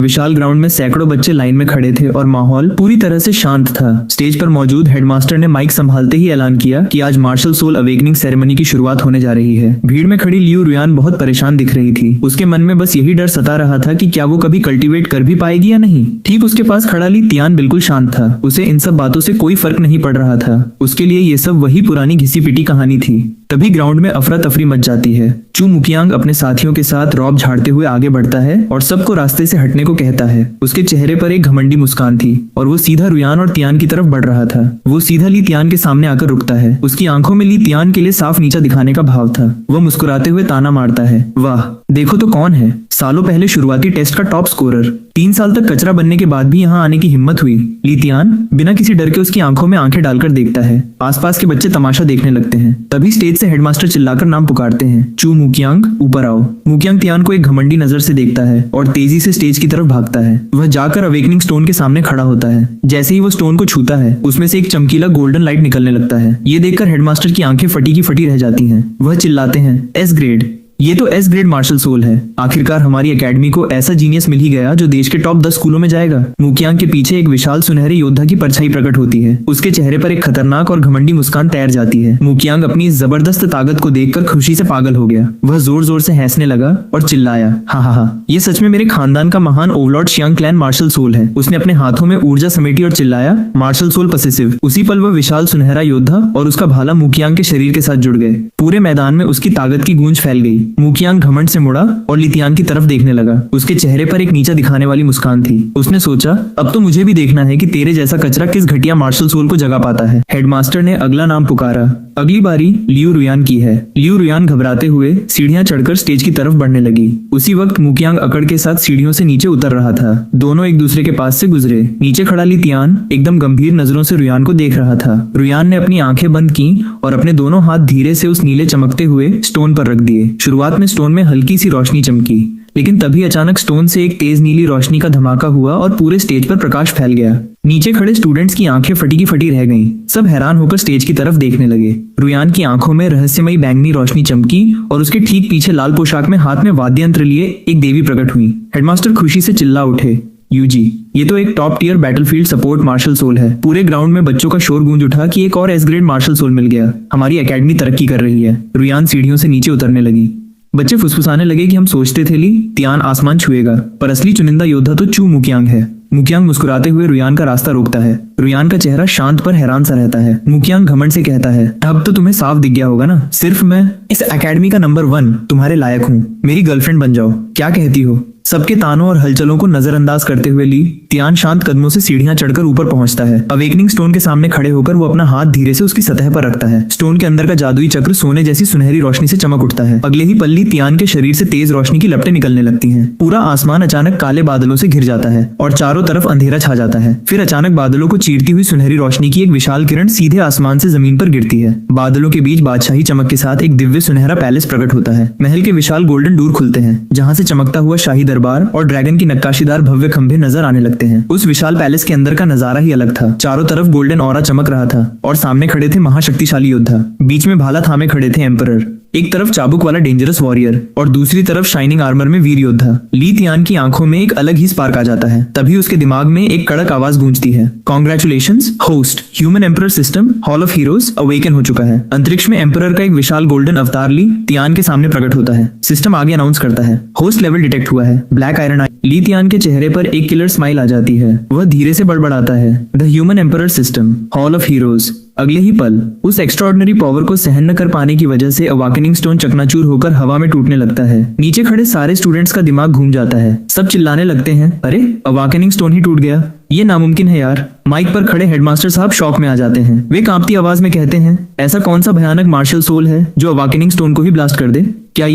विशाल ground में सैकड़ों बच्चे लाइन में खड़े थे और माहौल पूरी तरह से शांत था। स्टेज पर मौजूद हेडमास्टर ने माइक संभालते ही ऐलान किया कि आज मार्शल सोल अवेकनिंग सेरेमनी की शुरुआत होने जा रही है। भीड़ में खड़ी लियू रुयान बहुत परेशान दिख रही थी। उसके मन में बस यही डर सता रहा था कि क्या वो कभी कल्टीवेट कर भी पाएगी या नहीं। ठीक उसके पास खड़ा ली तियान बिल्कुल शांत था। उसे इन सब बातों से कोई फर्क नहीं पड़ रहा था। उसके लिए ये सब वही पुरानी घिसी पिटी कहानी थी। तभी ग्राउंड में अफरा तफरी मच जाती है। चू मुकियांग अपने साथियों के साथ रॉब झाड़ते हुए आगे बढ़ता है और सबको रास्ते से हटने को कहता है। उसके चेहरे पर एक घमंडी मुस्कान थी और वो सीधा रुयान और तियान की तरफ बढ़ रहा था। वो सीधा ली तियान के सामने आकर रुकता है। उसकी आंखों में ली तियान के लिए साफ नीचा दिखाने का भाव था। वह मुस्कुराते हुए ताना मारता है, वाह देखो तो कौन है, सालों पहले शुरुआती टेस्ट का टॉप स्कोरर। 3 साल तक कचरा बनने के बाद भी यहाँ आने की हिम्मत हुई। ली तियान बिना किसी डर के उसकी आंखों में आंखें डालकर देखता है। आसपास के बच्चे तमाशा देखने लगते हैं। तभी स्टेज से हेडमास्टर चिल्लाकर नाम पुकारते हैं, चू मुकियांग ऊपर आओ। मुकियांग तियान को एक घमंडी नजर से देखता है और तेजी से स्टेज की तरफ भागता है। वह जाकर अवेकनिंग स्टोन के सामने खड़ा होता है। जैसे ही वो स्टोन को छूता है उसमें से एक चमकीला गोल्डन लाइट निकलने लगता है। ये देखकर हेडमास्टर की आंखें फटी की फटी रह जाती हैं। वह चिल्लाते हैं, एस ग्रेड, ये तो एस ग्रेड मार्शल सोल है। आखिरकार हमारी एकेडमी को ऐसा जीनियस मिल ही गया जो देश के टॉप 10 स्कूलों में जाएगा। मुकियांग के पीछे एक विशाल सुनहरे योद्धा की परछाई प्रकट होती है। उसके चेहरे पर एक खतरनाक और घमंडी मुस्कान तैर जाती है। मुकियांग अपनी इस जबरदस्त ताकत को देखकर खुशी से पागल हो गया। वह जोर जोर से हंसने लगा और चिल्लाया, हा हा हा, ये सच में मेरे खानदान का महान overlord Xiang clan martial soul है। उसने अपने हाथों में ऊर्जा समेटी और चिल्लाया, मार्शल सोल पसेसिव। उसी पल वह विशाल सुनहरा योद्धा और उसका भाला मुकियांग के शरीर के साथ जुड़ गए। पूरे मैदान में उसकी ताकत की गूंज फैल गई। मुकियांग घमंड से मुड़ा और ली तियान की तरफ देखने लगा। उसके चेहरे पर एक नीचा दिखाने वाली मुस्कान थी। उसने सोचा, अब तो मुझे भी देखना है कि तेरे जैसा कचरा किस घटिया मार्शल सोल को जगा पाता है। हेडमास्टर ने अगला नाम पुकारा। अगली बारी लियू रुयान की है। लियू रुयान घबराते हुए सीढ़ियां चढ़कर स्टेज की तरफ बढ़ने लगी। उसी वक्त मुकियांग अकड़ के साथ सीढ़ियों से नीचे उतर रहा था। दोनों एक दूसरे के पास से गुजरे। नीचे खड़ा ली तियान एकदम गंभीर नजरों से रुयान को देख रहा था। रुयान ने अपनी आंखें बंद की और अपने दोनों हाथ धीरे से उस नीले चमकते हुए स्टोन पर रख दिए। शुरुआत में स्टोन में हल्की सी रोशनी चमकी, लेकिन तभी अचानक स्टोन से एक तेज नीली रोशनी का धमाका हुआ और पूरे स्टेज पर प्रकाश फैल गया। नीचे खड़े स्टूडेंट्स की आंखें फटी की फटी रह गईं। सब हैरान होकर स्टेज की तरफ देखने लगे। रुयान की आंखों में रहस्यमयी बैंगनी रोशनी चमकी और उसके ठीक पीछे लाल पोशाक में हाथ में वाद्य यंत्र लिए एक देवी प्रकट हुई। हेडमास्टर खुशी से चिल्ला उठे, यूजी, ये तो एक top tier battlefield support martial soul है। पूरे ग्राउंड में बच्चों का शोर गूंज उठा कि एक और एस ग्रेड मार्शल सोल मिल गया। हमारी एकेडमी तरक्की कर रही है। रुयान सीढ़ियों से नीचे उतरने लगी। बच्चे फुसफुसाने लगे कि हम सोचते थे ली तियान आसमान छुएगा, पर असली चुनिंदा योद्धा तो चू मुकियांग है। मुकियांग मुस्कुराते हुए रुयान का रास्ता रोकता है। रुयान का चेहरा शांत पर हैरान सा रहता है। मुकियांग घमंड से कहता है, अब तो तुम्हें साफ दिख गया होगा ना, सिर्फ मैं इस एकेडमी का नंबर 1 तुम्हारे लायक हूँ। मेरी गर्लफ्रेंड बन जाओ, क्या कहती हो? सबके तानों और हलचलों को नजरअंदाज करते हुए ली तियान शांत कदमों से सीढ़ियां चढ़कर ऊपर पहुंचता है। अवेकनिंग स्टोन के सामने खड़े होकर वो अपना हाथ धीरे से उसकी सतह पर रखता है। स्टोन के अंदर का जादुई चक्र सोने जैसी सुनहरी रोशनी से चमक उठता है। अगले ही पल तियान के शरीर से तेज रोशनी की लपटें निकलने लगती हैं। पूरा आसमान अचानक काले बादलों से घिर जाता है और चारों तरफ अंधेरा छा जाता है। फिर अचानक बादलों को चीरती हुई सुनहरी रोशनी की एक विशाल किरण सीधे आसमान से जमीन पर गिरती है। बादलों के बीच बादशाही चमक के साथ एक दिव्य सुनहरा पैलेस प्रकट होता है। महल के विशाल गोल्डन डोर खुलते हैं, जहाँ से चमकता हुआ शाही दरबार और ड्रैगन की नक्काशीदार भव्य खंभे नजर आने लगते हैं। उस विशाल पैलेस के अंदर का नजारा ही अलग था। चारों तरफ गोल्डन ऑरा चमक रहा था और सामने खड़े थे महाशक्तिशाली योद्धा। बीच में भाला थामे खड़े थे एम्परर। एक तरफ चाबुक वाला डेंजरस वॉरियर और दूसरी तरफ शाइनिंग आर्मर में वीर योद्धा। ली तियान की आंखों में एक अलग ही स्पार्क आ जाता है। तभी उसके दिमाग में एक कड़क आवाज गूंजती है, congratulations host, human emperor system hall of heroes awaken हो चुका है। अंतरिक्ष में एम्परर का एक विशाल गोल्डन अवतार ली तियान के सामने प्रकट होता है। सिस्टम आगे अनाउंस करता है, होस्ट लेवल डिटेक्ट हुआ है, ब्लैक आयरन आई। ली तियान के चेहरे पर एक किलर स्माइल आ जाती है। वह धीरे से बड़बड़ाता है, the human emperor system hall of heroes. अगले ही पल उस एक्स्ट्राऑर्डिनरी पावर को सहन न कर पाने की वजह से अवेकनिंग स्टोन चकनाचूर होकर हवा में टूटने लगता है। नीचे खड़े सारे स्टूडेंट्स का दिमाग घूम जाता है। सब चिल्लाने लगते हैं, अरे अवेकनिंग स्टोन ही टूट गया, ये नामुमकिन है यार। माइक पर खड़े हेडमास्टर साहब शॉक में आ जाते हैं। वे कांपती आवाज में कहते हैं, ऐसा कौन सा भयानक मार्शल सोल है जो अवेकनिंग स्टोन को ही ब्लास्ट कर दे? क्या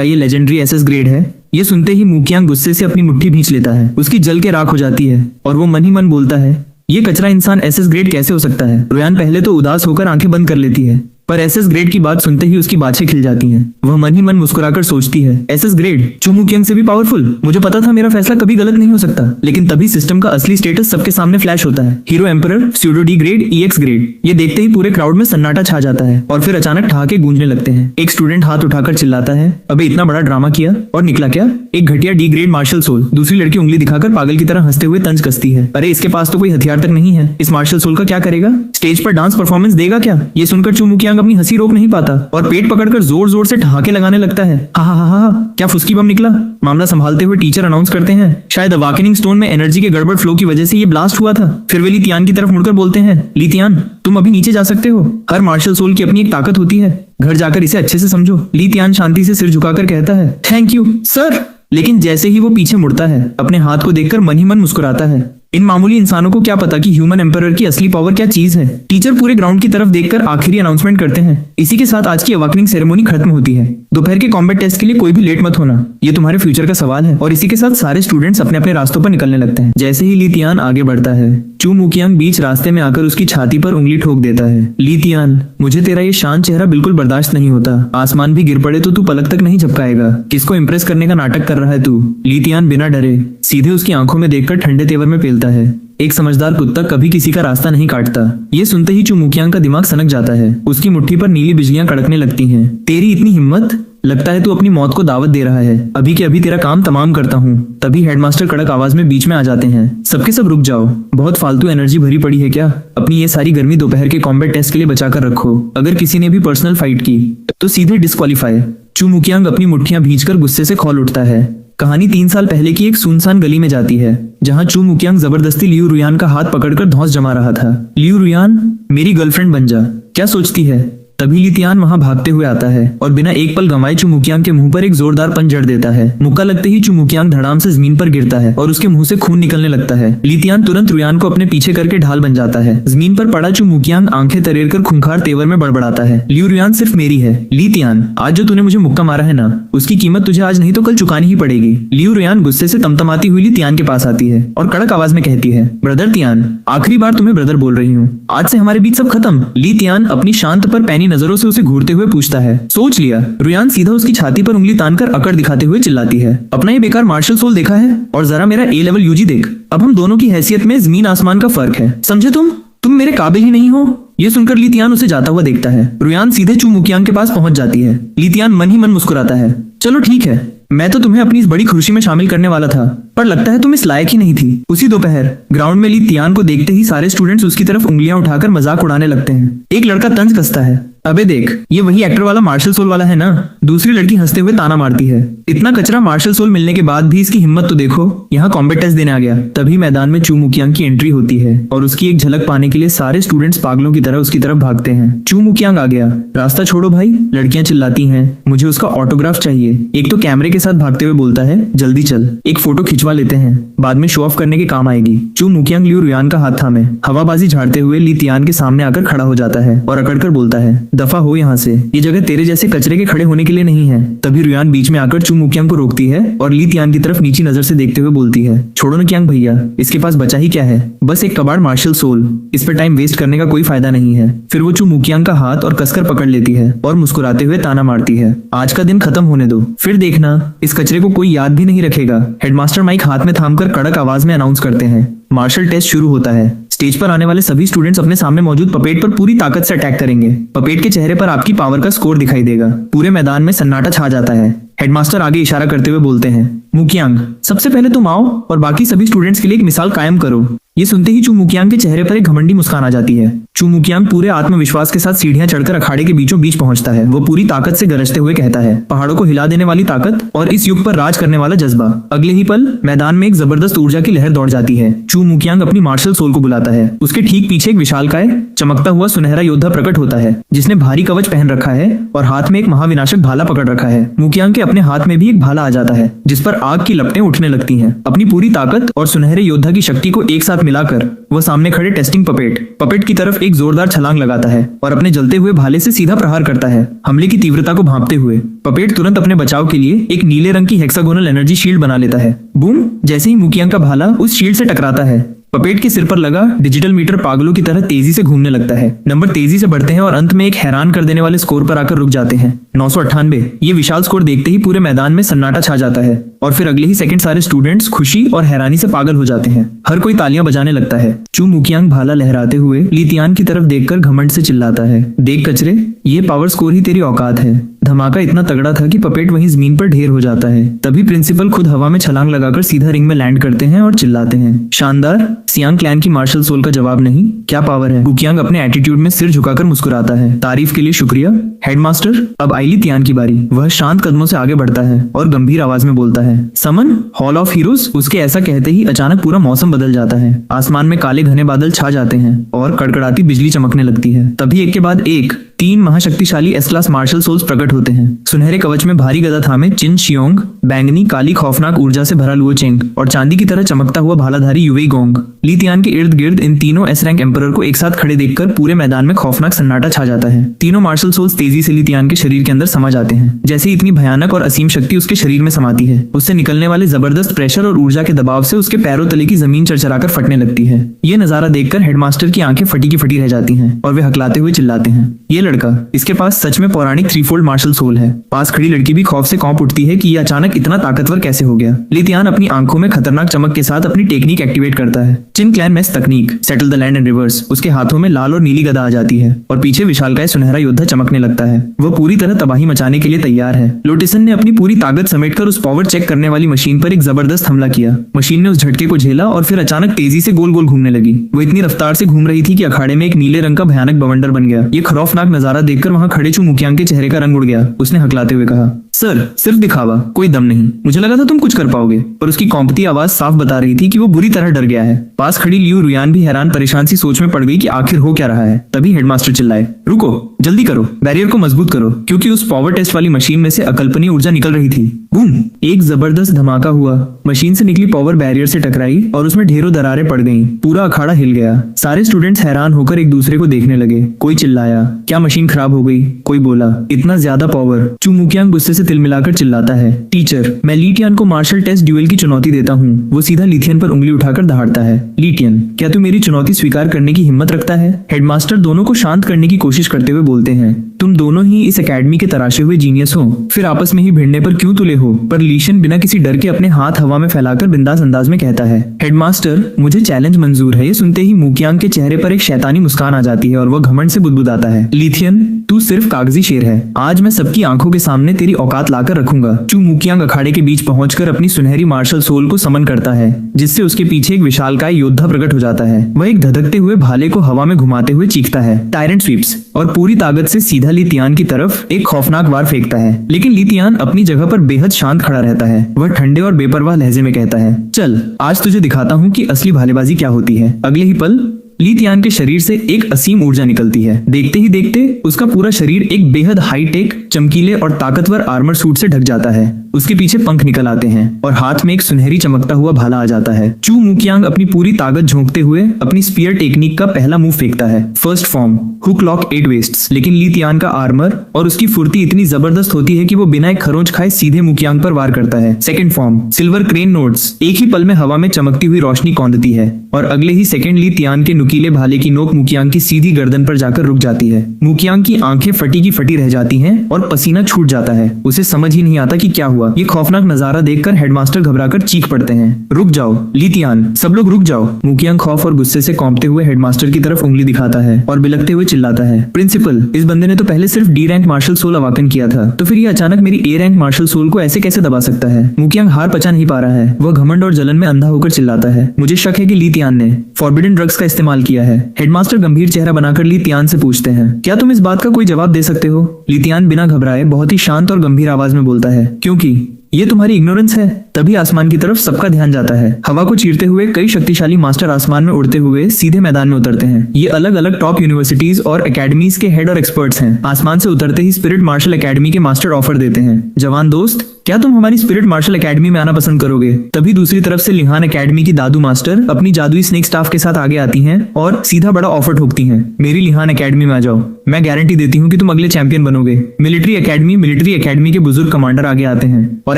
ये लेजेंडरी एसएस ग्रेड है? ये सुनते ही मुकियांग गुस्से से अपनी मुट्ठी भींच लेता है। उसकी जल के राख हो जाती है और वो मन ही मन बोलता है, ये कचरा इंसान एसएस ग्रेड कैसे हो सकता है? रुयान पहले तो उदास होकर आंखें बंद कर लेती है, पर एसएस ग्रेड की बात सुनते ही उसकी बाछें खिल जाती हैं। वह मन ही मन मुस्कुराकर सोचती है, एसएस ग्रेड चू मुकियांग से भी पावरफुल। मुझे पता था मेरा फैसला कभी गलत नहीं हो सकता, लेकिन तभी सिस्टम का असली स्टेटस सबके सामने फ्लैश होता है। Hero emperor, pseudo D grade, EX grade. ये देखते ही पूरे क्राउड में सन्नाटा छा जाता है और फिर अचानक ठहाके गूंजने लगते हैं। एक स्टूडेंट हाथ उठाकर चिल्लाता है, अबे इतना बड़ा ड्रामा किया और निकला क्या? एक घटिया डी ग्रेड मार्शल सोल। दूसरी लड़की उंगली दिखाकर पागल की तरह हंसते हुए तंज कसती है, अरे इसके पास तो कोई हथियार तक नहीं है, इस मार्शल सोल का क्या करेगा? स्टेज पर डांस परफॉर्मेंस देगा क्या? ये सुनकर चू मुकियांग अपनी हंसी रोक नहीं पाता और पेट पकड़कर जोर जोर से ठहाके लगाने लगता है। हा हा हा हा, क्या फुसकी बम निकला। मामला संभालते हुए टीचर अनाउंस करते हैं, शायद अवाकेनिंग स्टोन में एनर्जी के गड़बड़ फ्लो की वजह से ये ब्लास्ट हुआ था। फिर वे ली तियान की तरफ मुड़कर बोलते हैं, ली तियान तुम अभी नीचे जा सकते हो। हर मार्शल सोल की अपनी एक ताकत होती है, घर जाकर इसे अच्छे से समझो। ली तियान शांति से सिर झुकाकर कहता है, थैंक यू सर। लेकिन जैसे ही वो पीछे मुड़ता है, अपने हाथ को देखकर मन ही मन मुस्कुराता है। इन मामूली इंसानों को क्या पता कि ह्यूमन एम्परर की असली पावर क्या चीज है। टीचर पूरे ग्राउंड की तरफ देखकर आखिरी अनाउंसमेंट करते हैं, इसी के साथ आज की अवाकनिंग सेरेमनी खत्म होती है। दोपहर के कॉम्बैट टेस्ट के लिए कोई भी लेट मत होना, ये तुम्हारे फ्यूचर का सवाल है। और इसी के साथ सारे स्टूडेंट्स अपने अपने रास्तों पर निकलने लगते हैं। जैसे ही ली तियान आगे बढ़ता है, चू मुकियांग बीच रास्ते में आकर उसकी छाती पर उंगली ठोक देता है। ली तियान, मुझे तेरा ये शांत चेहरा बिल्कुल बर्दाश्त नहीं होता। आसमान भी गिर पड़े तो तू पलक तक नहीं झपकाएगा। किसको इंप्रेस करने का नाटक कर रहा है तू? ली तियान बिना डरे सीधे उसकी आंखों में देखकर ठंडे तेवर में पेलता है, एक समझदार कुत्ता कभी किसी का रास्ता नहीं काटता। ये सुनते ही चू मुकियांग का दिमाग सनक जाता है। उसकी मुट्ठी पर नीली बिजलियां कड़कने लगती हैं। तेरी इतनी हिम्मत, लगता है तू अपनी मौत को दावत दे रहा है। अभी के अभी तेरा काम तमाम करता हूँ। तभी हेडमास्टर कड़क आवाज में बीच में आ जाते हैं, सबके सब रुक जाओ। बहुत फालतू एनर्जी भरी पड़ी है क्या? अपनी ये सारी गर्मी दोपहर के कॉम्बैट टेस्ट के लिए बचा कर रखो। अगर किसी ने भी पर्सनल फाइट की तो सीधे डिस्क्वालीफाई। चू मुकियांग अपनी मुट्ठियां भींचकर गुस्से से खौल उठता है। कहानी 3 साल पहले की एक सुनसान गली में जाती है, जहां चू मुकियांग जबरदस्ती लियू रुयान का हाथ पकड़कर धौंस जमा रहा था। लियू रुयान, मेरी गर्लफ्रेंड बन जा। क्या सोचती है? तभी ली तियान वहां भागते हुए आता है और बिना एक पल गंवाए चू मुकियांग के मुंह पर एक जोरदार पंच जड़ देता है। मुक्का लगते ही चू मुकियांग धड़ाम से जमीन पर गिरता है और उसके मुंह से खून निकलने लगता है। ली तियान तुरंत रुयान को अपने पीछे करके ढाल बन जाता है। जमीन पर पड़ा चू मुकियांग आंखें तरेरकर खूंखार तेवर में बड़बड़ाता है, लियू रुयान सिर्फ मेरी है। ली तियान, आज जो तूने मुझे मुक्का मारा है ना, उसकी कीमत तुझे आज नहीं तो कल चुकानी ही पड़ेगी। लियू रुयान गुस्से से तमतमाती हुई ली तियान के पास आती है और कड़क आवाज में कहती है, ब्रदर तियान, आखिरी बार तुम्हें ब्रदर बोल रही हूँ, आज से हमारे बीच सब खत्म। ली तियान अपनी शांत पर पैनी नजरों से उसे घूरते हुए पूछता है, सोच लिया? रुयान सीधा उसकी छाती पर उंगली तानकर अकड़ दिखाते हुए चिल्लाती है, अपना ये बेकार मार्शल सोल देखा है? और जरा मेरा ए लेवल यूजी देख। अब हम दोनों की हैसियत में जमीन आसमान का फर्क है, समझे? तुम मेरे काबिल ही नहीं हो। ये सुनकर ली तियान उसे जाता हुआ देखता है। रुयान सीधे चू मुकियांग के पास पहुंच जाती है। ली तियान मन ही मन मुस्कुराता है, चलो ठीक है, मैं तो तुम्हें अपनी इस बड़ी खुशी में शामिल करने वाला था, पर लगता है तुम इस लायक ही नहीं थी। उसी दोपहर ग्राउंड में ली तियान को देखते ही सारे स्टूडेंट्स उसकी तरफ उंगलियां उठाकर मजाक उड़ाने लगते हैं। एक लड़का तंज कसता है, अबे देख, ये वही एक्टर वाला मार्शल सोल वाला है ना। दूसरी लड़की हंसते हुए ताना मारती है, इतना कचरा मार्शल सोल मिलने के बाद भी इसकी हिम्मत तो देखो, यहाँ कॉम्बैट टेस्ट देने आ गया। तभी मैदान में चू मुकियांग की एंट्री होती है और उसकी एक झलक पाने के लिए सारे स्टूडेंट्स पागलों की तरह उसकी तरफ भागते हैं। चू मुकियांग आ गया, रास्ता छोड़ो भाई। लड़कियां चिल्लाती हैं, मुझे उसका ऑटोग्राफ चाहिए। एक तो कैमरे के साथ भागते हुए बोलता है, जल्दी चल, एक फोटो खिंचवा लेते हैं, बाद में शो ऑफ करने के काम आएगी। चू मुकियांग लियू रुयान का हाथ थामे हवाबाजी झाड़ते हुए ली तियान के सामने आकर खड़ा हो जाता है और अकड़कर बोलता है, दफा हो यहाँ से, ये जगह तेरे जैसे कचरे के खड़े होने के लिए नहीं है। तभी रुयान बीच में आकर चू मुकियांग को रोकती है और ली तियान की तरफ नीची नजर से देखते हुए बोलती है, छोड़ो न कियांग भैया, इसके पास बचा ही क्या है, बस एक कबाड़ मार्शल सोल, इस पर टाइम वेस्ट करने का कोई फायदा नहीं है। फिर वो चू मुकियांग का हाथ और कसकर पकड़ लेती है और मुस्कुराते हुए ताना मारती है, आज का दिन खत्म होने दो, फिर देखना इस कचरे को कोई याद भी नहीं रखेगा। हेडमास्टर माइक हाथ में थामकर कड़क आवाज में अनाउंस करते हैं, मार्शल टेस्ट शुरू होता है। स्टेज पर आने वाले सभी स्टूडेंट्स अपने सामने मौजूद पपेट पर पूरी ताकत से अटैक करेंगे। पपेट के चेहरे पर आपकी पावर का स्कोर दिखाई देगा। पूरे मैदान में सन्नाटा छा जाता है। हेडमास्टर आगे इशारा करते हुए बोलते हैं, मुकियांग, सबसे पहले तुम आओ और बाकी सभी स्टूडेंट्स के लिए एक मिसाल कायम करो। ये सुनते ही चू मुकियांग के चेहरे पर एक घमंडी मुस्कान आ जाती है। चू मुकियांग पूरे आत्मविश्वास के साथ सीढ़ियां चढ़कर अखाड़े के बीचों बीच पहुंचता है। वो पूरी ताकत से गरजते हुए कहता है, पहाड़ों को हिला देने वाली ताकत और इस युग पर राज करने वाला जज्बा। अगले ही पल मैदान में एक जबरदस्त ऊर्जा की लहर दौड़ जाती है। चू मुकियांग अपनी मार्शल सोल को बुलाता है। उसके ठीक पीछे एक विशालकाय चमकता हुआ सुनहरा योद्धा प्रकट होता है, जिसने भारी कवच पहन रखा है और हाथ में एक महाविनाशक भाला पकड़ रखा है। मुकियांग के अपने हाथ में भी एक भाला आ जाता है, जिस पर आग की लपटें उठने लगती हैं। अपनी पूरी ताकत और सुनहरे योद्धा की शक्ति को एक साथ मिलाकर वह सामने खड़े टेस्टिंग पपेट की तरफ एक जोरदार छलांग लगाता है और अपने जलते हुए भाले से सीधा प्रहार करता है। हमले की तीव्रता को भांपते हुए पपेट तुरंत अपने बचाव के लिए एक नीले रंग की हेक्सागोनल एनर्जी शील्ड बना लेता है। बूम! जैसे ही मुकियांग का भाला उस शील्ड से टकराता है, पपेट के सिर पर लगा डिजिटल मीटर पागलों की तरह तेजी से घूमने लगता है। नंबर तेजी से बढ़ते हैं और अंत में एक हैरान कर देने वाले स्कोर पर आकर रुक जाते हैं, 998। ये विशाल स्कोर देखते ही पूरे मैदान में सन्नाटा छा जाता है और फिर अगले ही सेकंड सारे स्टूडेंट्स खुशी और हैरानी से पागल हो जाते हैं। हर कोई तालियां बजाने लगता है। चू मुकियांग भाला लहराते हुए ली तियान की तरफ देखकर घमंड से चिल्लाता है, देख कचरे, ये पावर स्कोर ही तेरी औकात है। धमाका इतना तगड़ा था कि पपेट वहीं जमीन पर ढेर हो जाता है। तभी प्रिंसिपल खुद हवा में छलांग लगाकर सीधा रिंग में लैंड करते हैं और चिल्लाते हैं, शानदार, सियांग क्लैन की मार्शल सोल का जवाब नहीं, क्या पावर है। गुकियांग अपने एटीट्यूड में सिर झुकाकर मुस्कुराता है, तारीफ के लिए शुक्रिया हेडमास्टर। अब आई ली तियान की बारी। वह शांत कदमों से आगे बढ़ता है और गंभीर आवाज में बोलता है, समन हॉल ऑफ हीरोज। उसके ऐसा कहते ही अचानक पूरा मौसम बदल जाता है। आसमान में काले घने बादल छा जाते हैं और कड़कड़ाती बिजली चमकने लगती है। तभी एक के बाद एक 3 महाशक्तिशाली एस क्लास मार्शल सोल्स प्रकट होते हैं। सुनहरे कवच में भारी गदा थामे चिन शियोंग, बैंगनी काली खौफनाक ऊर्जा से भरा लुओ चेंग और चांदी की तरह चमकता हुआ भालाधारी युवे गोंग। ली तियान के इर्द गिर्द इन तीनों एस रैंक एम्परर को एक साथ खड़े देखकर पूरे मैदान में खौफनाक सन्नाटा छा जाता है। तीनों मार्शल सोल्स तेजी से ली तियान के शरीर के अंदर समा जाते हैं। जैसे इतनी भयानक और असीम शक्ति उसके शरीर में समाती है, उससे निकलने वाले जबरदस्त प्रेशर और ऊर्जा के दबाव से उसके पैरों तले की जमीन चरचराकर फटने लगती है। ये नजारा देखकर हेडमास्टर की आंखें फटी की फटी रह जाती हैं और वे हकलाते हुए चिल्लाते हैं, ये लड़का, इसके पास सच में पौराणिक 3-फोल्ड मार्शल सोल है। पास खड़ी लड़की भी खौफ से कांप उठती है कि ये अचानक इतना ताकतवर कैसे हो गया। ली तियान अपनी आंखों में खतरनाक चमक के साथ अपनी टेक्निक एक्टिवेट करता है, चिन क्लैन मेस तकनीक, settle the land and reverse. उसके हाथों में लाल और नीली गदा आ जाती है और पीछे विशालकाय सुनहरा योद्धा चमकने लगता है। वह पूरी तरह तबाही मचाने के लिए तैयार है। लोटिसन ने अपनी पूरी ताकत समेटकर उस पावर चेक करने वाली मशीन पर एक जबरदस्त हमला किया। मशीन ने उस झटके को झेला और फिर अचानक तेजी से गोल गोल घूमने लगी। वो इतनी रफ्तार से घूम रही थी कि अखाड़े में एक नीले रंग का भयानक बवंडर बन गया। ये खौफनाक नजारा देखकर वहां खड़े चू मुकियांग के चेहरे का रंग उड़ गया। उसने हकलाते हुए कहा, सर, सिर्फ दिखावा, कोई दम नहीं। मुझे लगा था तुम कुछ कर पाओगे। पर उसकी कौंपती आवाज साफ बता रही थी कि वो बुरी तरह डर गया है। पास खड़ी लियू रुयान भी हैरान परेशान सी सोच में पड़ गई कि आखिर हो क्या रहा है। तभी हेडमास्टर चिल्लाए, रुको, जल्दी करो, बैरियर को मजबूत करो, क्योंकि उस पावर टेस्ट वाली मशीन में से अकल्पनीय ऊर्जा निकल रही थी। बूम! एक जबरदस्त धमाका हुआ। मशीन से निकली पावर बैरियर से टकराई और उसमें ढेरों दरारें पड़ गईं। पूरा अखाड़ा हिल गया। सारे स्टूडेंट्स हैरान होकर एक दूसरे को देखने लगे। कोई चिल्लाया, क्या मशीन खराब हो गई? कोई बोला, इतना ज्यादा पावर। चू मुकियांग गुस्से से तिल मिलाकर चिल्लाता है, टीचर, मैं ली तियान को मार्शल टेस्ट ड्यूएल की चुनौती देता हूँ। वो सीधा ली तियान पर उंगली उठाकर दहाड़ता है, ली तियान, क्या तू मेरी चुनौती स्वीकार करने की हिम्मत रखता है? हेडमास्टर दोनों को शांत करने की कोशिश करते हुए बोलते हैं, तुम दोनों ही इस एकेडमी के तराशे हुए जीनियस हो, फिर आपस में ही भिड़ने पर क्यों तुले हो? पर लीशन बिना किसी डर के अपने हाथ हवा में फैलाकर बिंदास अंदाज में कहता है, हेडमास्टर, मुझे चैलेंज मंजूर है। ये सुनते ही मुकियांग के चेहरे पर एक शैतानी मुस्कान आ जाती है और वह घमंड से बुदबुदाता है, ली तियान, तू सिर्फ कागजी शेर है। आज मैं सबकी आंखों के सामने तेरी औकात लाकर रखूंगा। चू मुकियांग अखाड़े के बीच पहुंचकर अपनी सुनहरी मार्शल सोल को समन करता है, जिससे उसके पीछे एक विशालकाय योद्धा प्रकट हो जाता है। वह एक धधकते हुए भाले को हवा में घुमाते हुए चीखता है, टायरेंट स्वीप्स, और पूरी ताकत से सीधा ली तियान की तरफ एक खौफनाक वार फेंकता है। लेकिन ली तियान अपनी जगह पर बेहद शांत खड़ा रहता है। वह ठंडे और बेपरवाह लहजे में कहता है, चल, आज तुझे दिखाता हूँ कि असली भालेबाजी क्या होती है। अगले ही पल ली तियान के शरीर से एक असीम ऊर्जा निकलती है। देखते ही देखते उसका पूरा शरीर एक बेहद हाईटेक, चमकीले और ताकतवर आर्मर सूट से ढक जाता है। उसके पीछे पंख निकल आते हैं और हाथ में एक सुनहरी चमकता हुआ भाला आ जाता है। चू मुकियांग अपनी पूरी ताकत झोंकते हुए अपनी स्पीयर टेक्निक का पहला मूव फेंकता है, first form, hook lock 8 wastes. लेकिन ली तियान का आर्मर और उसकी फुर्ती इतनी जबरदस्त होती है कि वो बिना एक खरोंच खाए सीधे मुकियांग पर वार करता है। Second form, silver crane notes. एक ही पल में हवा में चमकती हुई रोशनी कौंधती है और अगले ही सेकंड ली तियान के नुकीले भाले की नोक मुकियांग की सीधी गर्दन पर जाकर रुक जाती है। मुकियांग की आंखें फटी की फटी रह जाती हैं और पसीना छूट जाता है। उसे समझ ही नहीं आता कि क्या हुआ। ये खौफनाक नजारा देखकर हेडमास्टर घबराकर चीख पड़ते हैं, रुक जाओ ली तियान, सब लोग रुक जाओ। मुकियांग खौफ और गुस्से से कांपते हुए हेडमास्टर की तरफ उंगली दिखाता है और बिलखते हुए चिल्लाता है, प्रिंसिपल, इस बंदे ने तो पहले सिर्फ डी रैंक मार्शल सोल अवाकन किया था, तो फिर ये अचानक मेरी ए रैंक मार्शल सोल को ऐसे कैसे दबा सकता है? मुकियांग हार पचा नहीं पा रहा है। वह घमंड और जलन में अंधा होकर चिल्लाता है, मुझे शक है कि ली तियान ने फॉरबिडन ड्रग्स का इस्तेमाल किया है। हेडमास्टर गंभीर चेहरा बनाकर ली तियान से पूछते हैं, क्या तुम इस बात का कोई जवाब दे सकते हो? ली तियान बिना घबराए बहुत ही शांत और गंभीर आवाज में बोलता है, क्योंकि ये तुम्हारी इग्नोरेंस है। तभी आसमान की तरफ सबका ध्यान जाता है। हवा को चीरते हुए कई शक्तिशाली मास्टर आसमान में उड़ते हुए सीधे मैदान में उतरते हैं। ये अलग अलग टॉप यूनिवर्सिटीज और एकेडमीज के हेड और एक्सपर्ट्स हैं। आसमान से उतरते ही स्पिरिट मार्शल एकेडमी के मास्टर ऑफर देते हैं, जवान दोस्त, क्या तुम हमारी स्पिरिट मार्शल एकेडमी में आना पसंद करोगे? तभी दूसरी तरफ से लिहान एकेडमी की दादू मास्टर अपनी जादुई स्नेक स्टाफ के साथ आगे आती हैं और सीधा बड़ा ऑफर ठोकती हैं। मेरी लिहान एकेडमी में आ जाओ, मैं गारंटी देती हूँ कि तुम अगले चैंपियन बनोगे। मिलिट्री एकेडमी के बुजुर्ग कमांडर आगे आते हैं और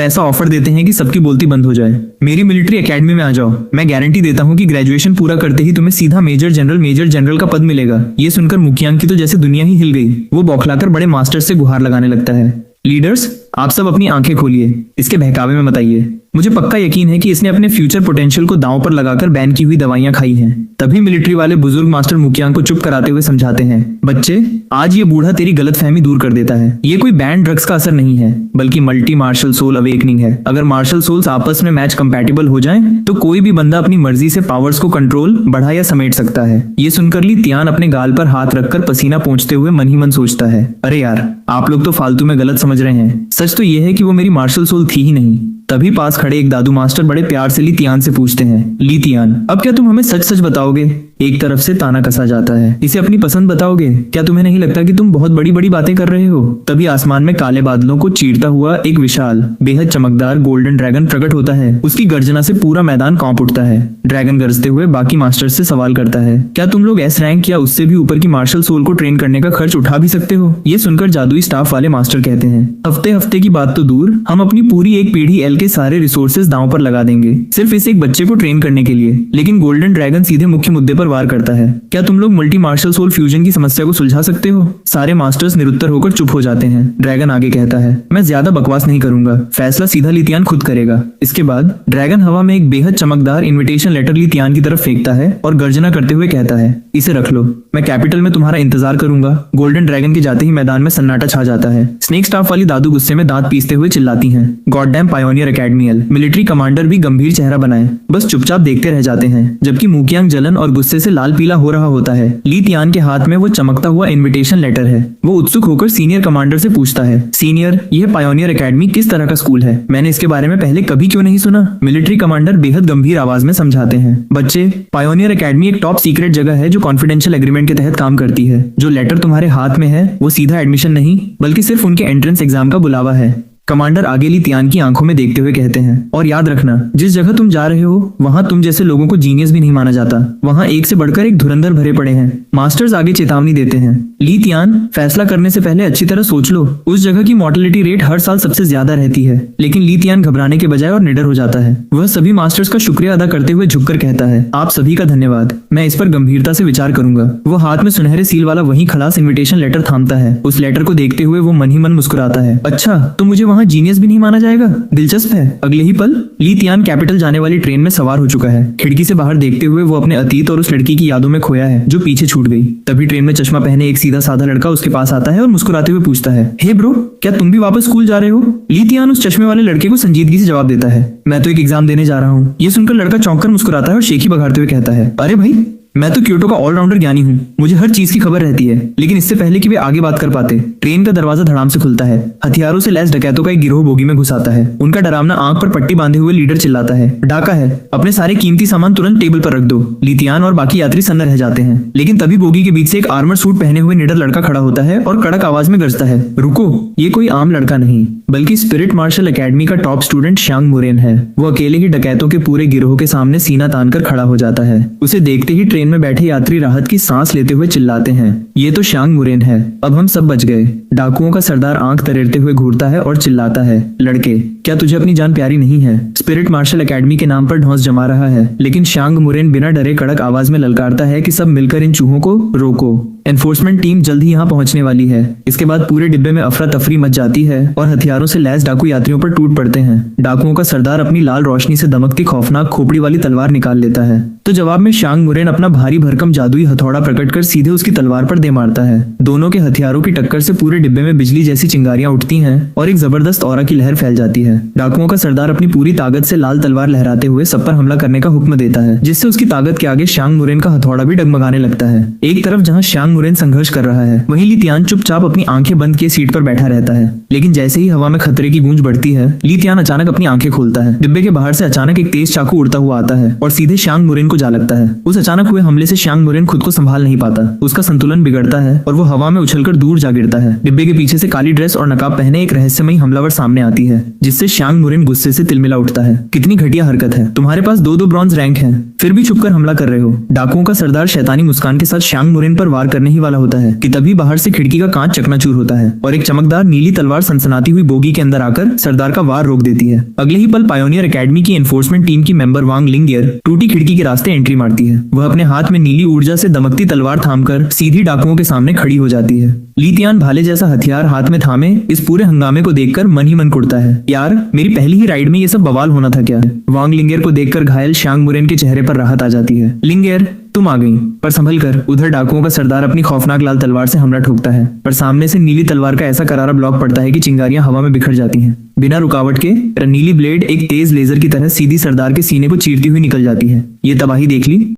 ऐसा ऑफर देते हैं कि सबकी बोलती बंद हो जाए। मेरी मिलिट्री एकेडमी में आ जाओ, मैं गारंटी देता हूँ कि ग्रेजुएशन पूरा करते ही तुम्हें सीधा मेजर जनरल का पद मिलेगा। ये सुनकर मुखियांग की तो जैसे दुनिया ही हिल गई। वो बौखलाकर बड़े मास्टर से गुहार लगाने लगता है। लीडर्स, आप सब अपनी आंखें खोलिए, इसके बहकावे में मत आइए। मुझे पक्का यकीन है कि इसने अपने फ्यूचर पोटेंशियल को दांव पर लगाकर बैन की हुई दवाइयां खाई हैं। तभी मिलिट्री वाले बुजुर्ग मास्टर मुखियांग को चुप कराते हुए समझाते हैं, बच्चे, आज ये बूढ़ा तेरी गलतफहमी दूर कर देता है। ये कोई बैन ड्रग्स का असर नहीं है, बल्कि मल्टी मार्शल सोल अवेकनिंग है। अगर मार्शल सोल्स आपस में मैच कंपैटिबल हो जाएं, तो कोई भी बंदा अपनी मर्जी से पावर्स को कंट्रोल, बढ़ा या समेट सकता है। ये सुनकर ली तियान अपने गाल पर हाथ रखकर पसीना पोंछते हुए मन ही मन सोचता है, अरे यार, आप लोग तो फालतू में गलत समझ रहे हैं। सच तो यह है कि वो मेरी मार्शल सोल थी ही नहीं। तभी पास खड़े एक दादू मास्टर बड़े प्यार से ली तियान से पूछते हैं, ली तियान, अब क्या तुम हमें सच सच बताओगे? एक तरफ से ताना कसा जाता है, इसे अपनी पसंद बताओगे? क्या तुम्हें नहीं लगता कि तुम बहुत बड़ी बड़ी बातें कर रहे हो? तभी आसमान में काले बादलों को चीरता हुआ एक विशाल, बेहद चमकदार गोल्डन ड्रैगन प्रकट होता है। उसकी गर्जना से पूरा मैदान कांप उठता है। ड्रैगन गरजते हुए बाकी मास्टर से सवाल करता है, क्या तुम लोग एस रैंक या उससे भी ऊपर की मार्शल सोल को ट्रेन करने का खर्च उठा भी सकते हो? ये सुनकर जादुई स्टाफ वाले मास्टर कहते हैं, हफ्ते हफ्ते की बात तो दूर, हम अपनी पूरी एक पीढ़ी एल के सारे रिसोर्सेज दांव पर लगा देंगे, सिर्फ इस एक बच्चे को ट्रेन करने के लिए। लेकिन गोल्डन ड्रैगन सीधे मुख्य मुद्दे पर वार करता है, क्या तुम लोग मल्टी मार्शल सोल फ्यूजन की समस्या को सुलझा सकते हो? सारे मास्टर्स निरुत्तर होकर चुप हो जाते हैं। ड्रैगन आगे कहता है, मैं ज्यादा बकवास नहीं करूंगा, फैसला सीधा लितियान खुद करेगा। इसके बाद ड्रैगन हवा में एक बेहद चमकदार इन्विटेशन लेटर लितियान की तरफ फेंकता है और गर्जना करते हुए कहता है, इसे रख लो, मैं कैपिटल में तुम्हारा इंतजार करूंगा। गोल्डन ड्रैगन के जाते ही मैदान में सन्नाटा छा जाता है। स्नेक स्टाफ वाली दादू गुस्से में दांत पीसते हुए चिल्लाती हैं, गॉडडैम पायोनियर एकेडमियल। मिलिट्री कमांडर भी गंभीर चेहरा बनाए बस चुपचाप देखते रह जाते हैं, जबकि मुखियांग जलन और गुस्से से लाल पीला हो रहा होता है। ली तियान के हाथ में वो चमकता हुआ इनविटेशन लेटर है। वो उत्सुक होकर सीनियर कमांडर से पूछता है, सीनियर, यह पायोनियर एकेडमी किस तरह का स्कूल है? मैंने इसके बारे में पहले कभी क्यों नहीं सुना? मिलिट्री कमांडर बेहद गंभीर आवाज में समझाते हैं, बच्चे, पायोनियर एकेडमी एक टॉप सीक्रेट जगह है जो कॉन्फिडेंशियल एग्रीमेंट के तहत काम करती है। जो लेटर तुम्हारे हाथ में है वो सीधा एडमिशन नहीं, बल्कि सिर्फ उनके एंट्रेंस एग्जाम का बुलावा है। कमांडर आगे ली तियान की आंखों में देखते हुए कहते हैं, और याद रखना, जिस जगह तुम जा रहे हो वहां तुम जैसे लोगों को जीनियस भी नहीं माना जाता। वहां एक से बढ़कर एक धुरंधर भरे पड़े हैं। मास्टर्स आगे चेतावनी देते हैं, ली तियान, फैसला करने से पहले अच्छी तरह सोच लो। उस जगह की मॉर्टेलिटी रेट हर साल सबसे ज्यादा रहती है। लेकिन ली तियान घबराने के बजाय और निडर हो जाता है। वह सभी मास्टर्स का शुक्रिया अदा करते हुए झुककर कहता है, आप सभी का धन्यवाद, मैं इस पर गंभीरता से विचार करूंगा। वो हाथ में सुनहरे सील वाला वही खलास इन्विटेशन लेटर थामता है। उस लेटर को देखते हुए वो मन ही मन मुस्कुराता है, अच्छा, तो मुझे वहाँ जीनियस भी नहीं माना जाएगा? दिलचस्प है। अगले ही पल ली तियान कैपिटल जाने वाली ट्रेन में सवार हो चुका है। खिड़की से बाहर देखते हुए वो अपने अतीत और उस लड़की की यादों में खोया है जो पीछे छूट गई। तभी ट्रेन में चश्मा पहने एक सीधा साधा लड़का उसके पास आता है और मुस्कुराते हुए पूछता है, हे ब्रो, क्या तुम भी वापस स्कूल जा रहे हो? ली तियान उस चश्मे वाले लड़के को संजीदगी से जवाब देता है, मैं तो एक एग्जाम देने जा रहा हूँ। ये सुनकर लड़का चौंक कर मुस्कुराता है और शेखी बघारते हुए कहता है, अरे भाई, मैं तो क्योटो का ऑलराउंडर ज्ञानी हूँ, मुझे हर चीज की खबर रहती है। लेकिन इससे पहले कि वे आगे बात कर पाते, ट्रेन का दरवाजा धड़ाम से खुलता है। हथियारों से लैस डकैतों का एक गिरोह बोगी में घुस आता है। उनका डरावना आंख पर पट्टी बांधे हुए लीडर चिल्लाता है, डाका है, अपने सारे कीमती सामान तुरंत टेबल पर रख दो। लितियान और बाकी यात्री सन्न रह जाते हैं। लेकिन तभी बोगी के बीच से एक आर्मर सूट पहने हुए निडर लड़का खड़ा होता है और कड़क आवाज में गरजता है, रुको, ये कोई आम लड़का नहीं, बल्कि स्पिरिट मार्शल एकेडमी का टॉप स्टूडेंट श्यांग मुरेन है। वो अकेले ही डकैतों के पूरे गिरोह के सामने सीना तानकर खड़ा हो जाता है। उसे देखते ही ट्रेन में बैठे यात्री राहत की सांस लेते हुए चिल्लाते हैं, ये तो श्यांग मुरेन है, अब हम सब बच गए। डाकुओं का सरदार आंख तरेरते हुए घूरता है और चिल्लाता है, लड़के, क्या तुझे अपनी जान प्यारी नहीं है? स्पिरिट मार्शल एकेडमी के नाम पर ढौंस जमा रहा है। लेकिन श्यांग मुरेन बिना डरे कड़क आवाज में ललकारता है कि सब मिलकर इन चूहों को रोको। एनफोर्समेंट टीम जल्द ही यहाँ पहुंचने वाली है। इसके बाद पूरे डिब्बे में अफरा तफरी मच जाती है और हथियारों से लैस डाकू यात्रियों पर टूट पड़ते हैं। डाकुओं का सरदार अपनी लाल रोशनी से दमकती खौफनाक खोपड़ी वाली तलवार निकाल लेता है, तो जवाब में श्यांग मुरेन अपना भारी भरकम जादुई हथौड़ा प्रकट कर सीधे उसकी तलवार पर दे मारता है। दोनों के हथियारों की टक्कर से पूरे डिब्बे में बिजली जैसी चिंगारियां उठती हैं और एक जबरदस्त ऑरा की लहर फैल जाती है। डाकुओं का सरदार अपनी पूरी ताकत से लाल तलवार लहराते हुए सब पर हमला करने का हुक्म देता है, जिससे उसकी ताकत के आगे श्यांग मुरेन का हथौड़ा भी डगमगाने लगता है। एक तरफ जहाँ श्यांग मुरेन संघर्ष कर रहा है, वहीं लितियान चुपचाप अपनी आंखें बंद किए सीट पर बैठा रहता है। लेकिन जैसे ही हवा में खतरे की गूंज बढ़ती है, लितियान अचानक अपनी आंखें खोलता है। डिब्बे के बाहर से अचानक एक तेज चाकू उड़ता हुआ आता है और सीधे श्यांग मुरेन को जा लगता है। उस अचानक हुए हमले से श्यांग मुरेन खुद को संभाल नहीं पाता, उसका संतुलन बिगड़ता है और वो हवा में उछलकर दूर जा गिरता है। डिब्बे के पीछे से काली ड्रेस और नकाब पहने एक रहस्यमयी हमलावर सामने आती है, जिससे से श्यांग मुरिन गुस्से से तिलमिला उठता है। कितनी घटिया हरकत है, तुम्हारे पास दो ब्रॉन्ज रैंक हैं, फिर भी छुपकर हमला कर रहे हो। डाकुओं का सरदार शैतानी मुस्कान के साथ श्यांग मुरिन पर वार करने ही वाला होता है कि तभी बाहर से खिड़की का कांच चकनाचूर होता है और एक चमकदार नीली तलवार सनसनाती हुई बोगी के अंदर आकर सरदार का वार रोक देती है। अगले ही पल पायोनियर एकेडमी की एनफोर्समेंट टीम की मेंबर वांग लिंगियर टूटी खिड़की के रास्ते एंट्री मारती है। वह अपने हाथ में नीली ऊर्जा से दमकती तलवार थामकर सीधी डाकुओं के सामने खड़ी हो जाती है। ली तियान भाले जैसा हथियार हाथ में थामे इस पूरे हंगामे को देखकर मन ही मन कुड़ता है। यार, मेरी पहली ही राइड में ये सब बवाल होना था क्या? वांग लिंगियर को देखकर घायल श्यांग मुरेन के चेहरे पर राहत आ जाती है। लिंगियर, तुम आ गई, पर संभल कर। उधर डाकुओं का सरदार अपनी खौफनाक लाल तलवार से हमला ठोकता है, पर सामने से नीली तलवार का ऐसा करारा ब्लॉक पड़ता है कि चिंगारियां हवा में बिखर जाती हैं। बिना रुकावट के नीली ब्लेड एक तेज लेजर की तरह सीधी सरदार के सीने को चीरती हुई निकल जाती है। ये तबाही देख ली।